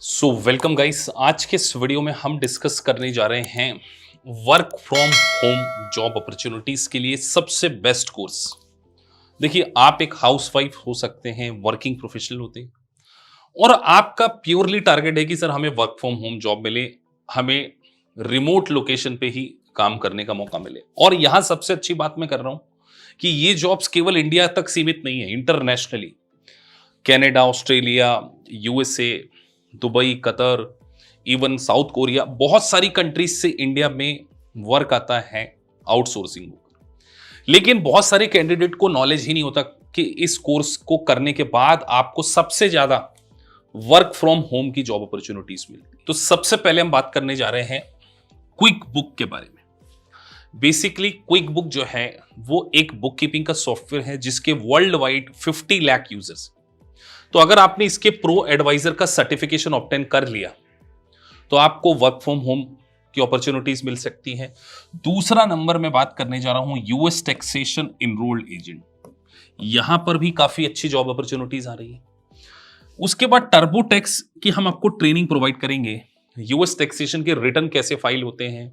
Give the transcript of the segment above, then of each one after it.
So welcome guys. आज के इस वीडियो में हम डिस्कस करने जा रहे हैं work from home job opportunities के लिए सबसे बेस्ट कोर्स। देखिए, आप एक हाउसवाइफ हो सकते हैं, वर्किंग प्रोफेशनल होते हैं और आपका प्योरली टारगेट है कि सर हमें वर्क फ्रॉम होम जॉब मिले, हमें रिमोट लोकेशन पे ही काम करने का मौका मिले। और यहां सबसे अच्छी बात मैं कर रहा हूं कि ये जॉब्स केवल इंडिया तक सीमित नहीं है, internationally Canada, Australia, USA, Dubai, Qatar, even south Korea, बहुत सारी कंट्रीज से इंडिया में वर्क आता है आउटसोर्सिंग। लेकिन बहुत सारे कैंडिडेट को नॉलेज ही नहीं होता कि इस कोर्स को करने के बाद आपको सबसे ज्यादा वर्क फ्रॉम होम की जॉब अपॉर्चुनिटीज मिलती। तो सबसे पहले हम बात करने जा रहे हैं क्विक बुक के बारे में। बेसिकली क्विक बुक जो है वो एक बुक कीपिंग का सॉफ्टवेयर है जिसके वर्ल्ड वाइड 50 लाख यूजर्स। तो अगर आपने इसके प्रो एडवाइजर का सर्टिफिकेशन ऑब्टेन कर लिया तो आपको वर्क फ्रॉम होम की अपॉर्चुनिटीज मिल सकती हैं। दूसरा नंबर में बात करने जा रहा हूं यूएस टैक्सेशन इनरोल्ड एजेंट। यहां पर भी काफी अच्छी जॉब अपॉर्चुनिटीज आ रही है। उसके बाद टर्बो टैक्स की हम आपको ट्रेनिंग प्रोवाइड करेंगे। यूएस टैक्सेशन के रिटर्न कैसे फाइल होते हैं,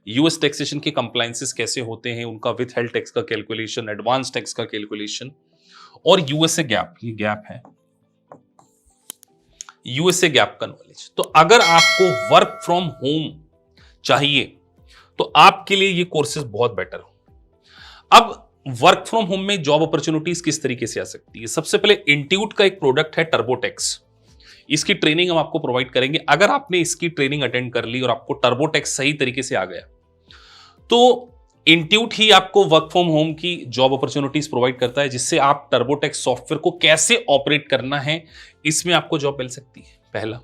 यूएस टैक्सेशन के कंप्लायंसेस कैसे होते हैं, उनका विथ हेल्थ टैक्स का कैलकुलेशन, एडवांस टैक्स का कैलकुलेशन और यूएसए गैप, ये गैप है यूएसए गैप का नॉलेज। तो अगर आपको वर्क फ्रॉम होम चाहिए तो आपके लिए ये कोर्सेज बहुत बेटर हो। अब वर्क फ्रॉम होम में जॉब अपॉर्चुनिटीज किस तरीके से आ सकती है? सबसे पहले इंट्यूट का एक प्रोडक्ट है टर्बोटेक्स। इसकी ट्रेनिंग हम आपको प्रोवाइड करेंगे। अगर आपने इसकी ट्रेनिंग अटेंड कर ली और आपको टर्बोटेक्स सही तरीके से आ गया तो इंट्यूट ही आपको वर्क फ्रॉम होम की जॉब अपॉर्चुनिटीज प्रोवाइड करता है, जिससे आप टर्बोटेक्स सॉफ्टवेयर को कैसे ऑपरेट करना है इसमें आपको जॉब मिल सकती है, पहला।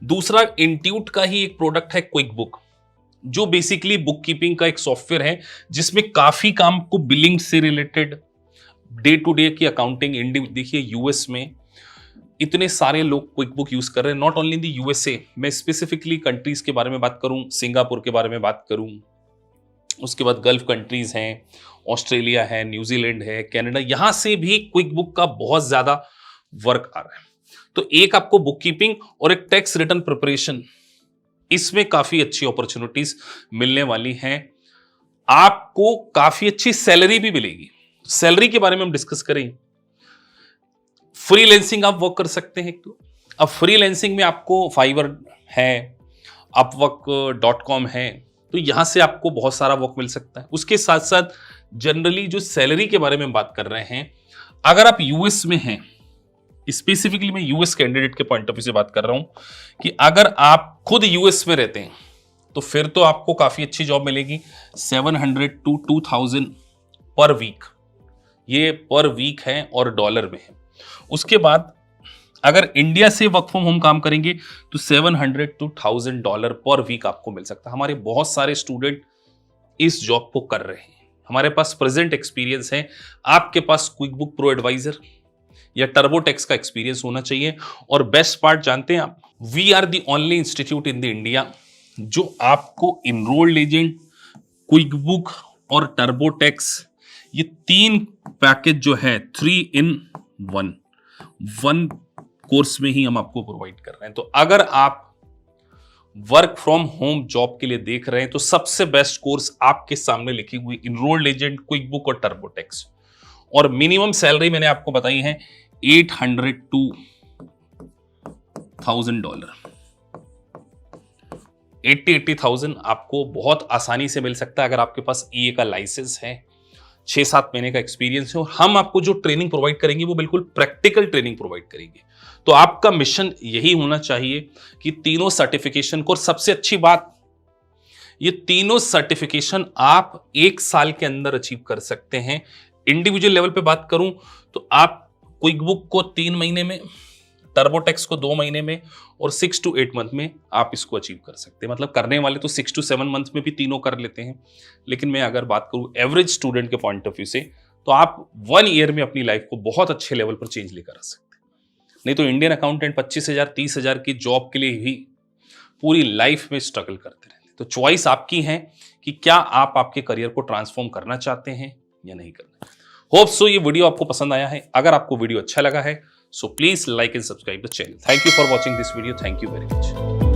दूसरा, इंट्यूट का ही एक प्रोडक्ट है क्विक बुक, जो बेसिकली बुक कीपिंग का एक सॉफ्टवेयर है जिसमें काफी काम को बिलिंग से रिलेटेड, डे टू डे की अकाउंटिंग। देखिए, यूएस में इतने सारे लोग क्विक बुक यूज कर रहे हैं, not only in the USA. मैं स्पेसिफिकली कंट्रीज के बारे में बात करूं, सिंगापुर के बारे में बात करूं, उसके बाद गल्फ कंट्रीज हैं, ऑस्ट्रेलिया है, न्यूजीलैंड है, कनाडा, यहां से भी क्विक बुक का बहुत ज्यादा वर्क आ रहा है। तो एक आपको बुक कीपिंग और एक टैक्स रिटर्न प्रिपरेशन, इसमें काफी अच्छी अपॉर्चुनिटीज मिलने वाली हैं। आपको काफी अच्छी सैलरी भी मिलेगी। सैलरी के बारे में हम डिस्कस करें। फ्रीलैंसिंग आप वर्क कर सकते हैं। तो अब फ्रीलैंसिंग में आपको फाइवर है, upwork.com है, तो यहां से आपको बहुत सारा वर्क मिल सकता है। उसके साथ साथ जनरली जो सैलरी के बारे में बात कर रहे हैं, अगर आप यूएस में हैं, स्पेसिफिकली मैं यूएस कैंडिडेट के पॉइंट ऑफ व्यू से बात कर रहा हूं कि अगर आप खुद यूएस में रहते हैं तो फिर तो आपको काफी अच्छी जॉब मिलेगी। 700 to 2000 पर वीक, ये पर वीक है और डॉलर में है। उसके बाद अगर इंडिया से वर्क फ्रॉम होम काम करेंगे तो 700 to 1000 डॉलर पर वीक आपको मिल सकता है। हमारे बहुत सारे स्टूडेंट इस जॉब को कर रहे हैं, हमारे पास प्रेजेंट एक्सपीरियंस है। आपके पास क्विक बुक प्रो एडवाइजर या टर्बोटेक्स का एक्सपीरियंस होना चाहिए। और बेस्ट पार्ट जानते हैं आप, we are the only institute in the India जो आपको इनरोल्ड एजेंट, क्विक बुक और टर्बोटेक्स, ये तीन पैकेज जो है 3 in 1 कोर्स में ही हम आपको प्रोवाइड कर रहे हैं। तो अगर आप वर्क फ्रॉम होम जॉब के लिए देख रहे हैं तो सबसे बेस्ट कोर्स आपके सामने लिखी हुई इनरोल्ड एजेंट, क्विक बुक और टर्बोटेक्स। और मिनिमम सैलरी मैंने आपको बताई है $800 to 1000। 80,000 आपको बहुत आसानी से मिल सकता है अगर आपके पास ईए का लाइसेंस है, 6-7 महीने का एक्सपीरियंस है, और हम आपको जो ट्रेनिंग प्रोवाइड करेंगे वो बिल्कुल प्रैक्टिकल ट्रेनिंग प्रोवाइड करेंगे। तो आपका मिशन यही होना चाहिए कि तीनों सर्टिफिकेशन को, और सबसे अच्छी बात, ये तीनों सर्टिफिकेशन आप 1 साल के अंदर अचीव कर सकते हैं। इंडिविजुअल लेवल पे बात करूं तो आप क्विक बुक को 3 महीने में, टर्बोटेक्स को 2 महीने में और 6 to 8 मंथ में आप इसको अचीव कर सकते हैं। मतलब करने वाले तो 6 to 7 मंथ में भी तीनों कर लेते हैं, लेकिन मैं अगर बात करूं एवरेज स्टूडेंट के पॉइंट ऑफ व्यू से तो आप 1 ईयर में अपनी लाइफ को बहुत अच्छे लेवल पर चेंज लेकर आ सकते हैं। नहीं तो इंडियन अकाउंटेंट 25,000 30,000 की जॉब के लिए ही पूरी लाइफ में स्ट्रगल करते रहते हैं। तो चॉइस आपकी है कि क्या आप आपके करियर को ट्रांसफॉर्म करना चाहते हैं या नहीं करना। होप सो ये वीडियो आपको पसंद आया है। अगर आपको वीडियो अच्छा लगा है So please like and subscribe the channel. Thank you for watching this video. Thank you very much.